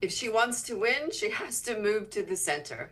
If she wants to win, she has to move to the center.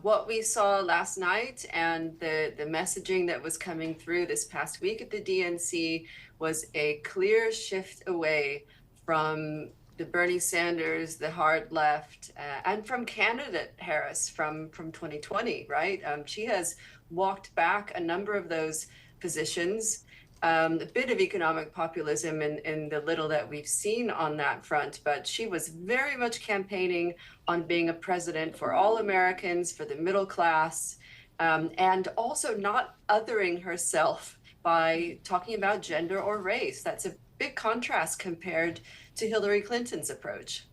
What we saw last night and the messaging that was coming through this past week at the DNC was a clear shift away from the Bernie Sanders, the hard left, and from candidate Harris from 2020, right? She has walked back a number of those positions. A bit of economic populism in the little that we've seen on that front, but she was very much campaigning on being a president for all Americans, for the middle class, and also not othering herself by talking about gender or race. That's a big contrast compared to Hillary Clinton's approach.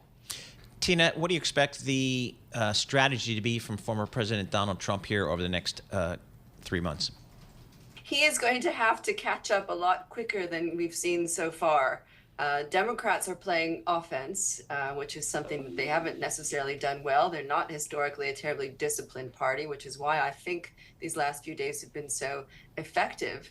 Tina, what do you expect the strategy to be from former President Donald Trump here over the next 3 months? He is going to have to catch up a lot quicker than we've seen so far. Democrats are playing offense, which is something that they haven't necessarily done well. They're not historically a terribly disciplined party, which is why I think these last few days have been so effective.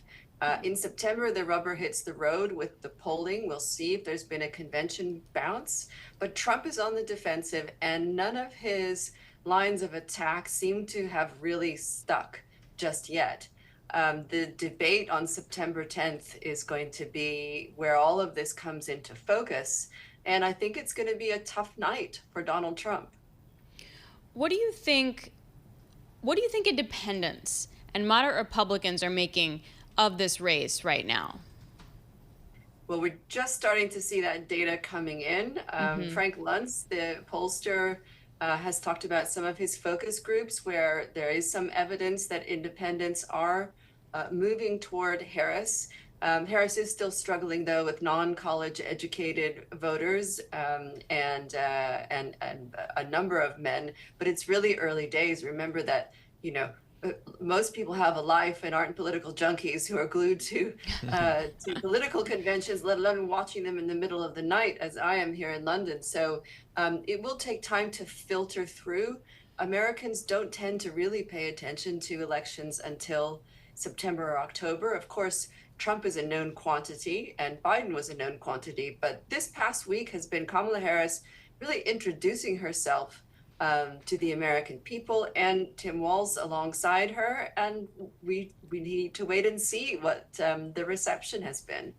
In September, the rubber hits the road with the polling. We'll see if there's been a convention bounce. But Trump is on the defensive, and none of his lines of attack seem to have really stuck just yet. The debate on September 10th is going to be where all of this comes into focus. And I think it's going to be a tough night for Donald Trump. What do you think independents and moderate Republicans are making of this race right now? Well, we're just starting to see that data coming in. Frank Luntz, the pollster, has talked about some of his focus groups where there is some evidence that independents are moving toward Harris. Harris is still struggling, though, with non-college educated voters and a number of men. But it's really early days. Remember that, most people have a life and aren't political junkies who are glued to political conventions, let alone watching them in the middle of the night, as I am here in London. So it will take time to filter through. Americans don't tend to really pay attention to elections until September or October. Of course, Trump is a known quantity and Biden was a known quantity, but this past week has been Kamala Harris really introducing herself to the American people, and Tim Walz alongside her, and we need to wait and see what the reception has been.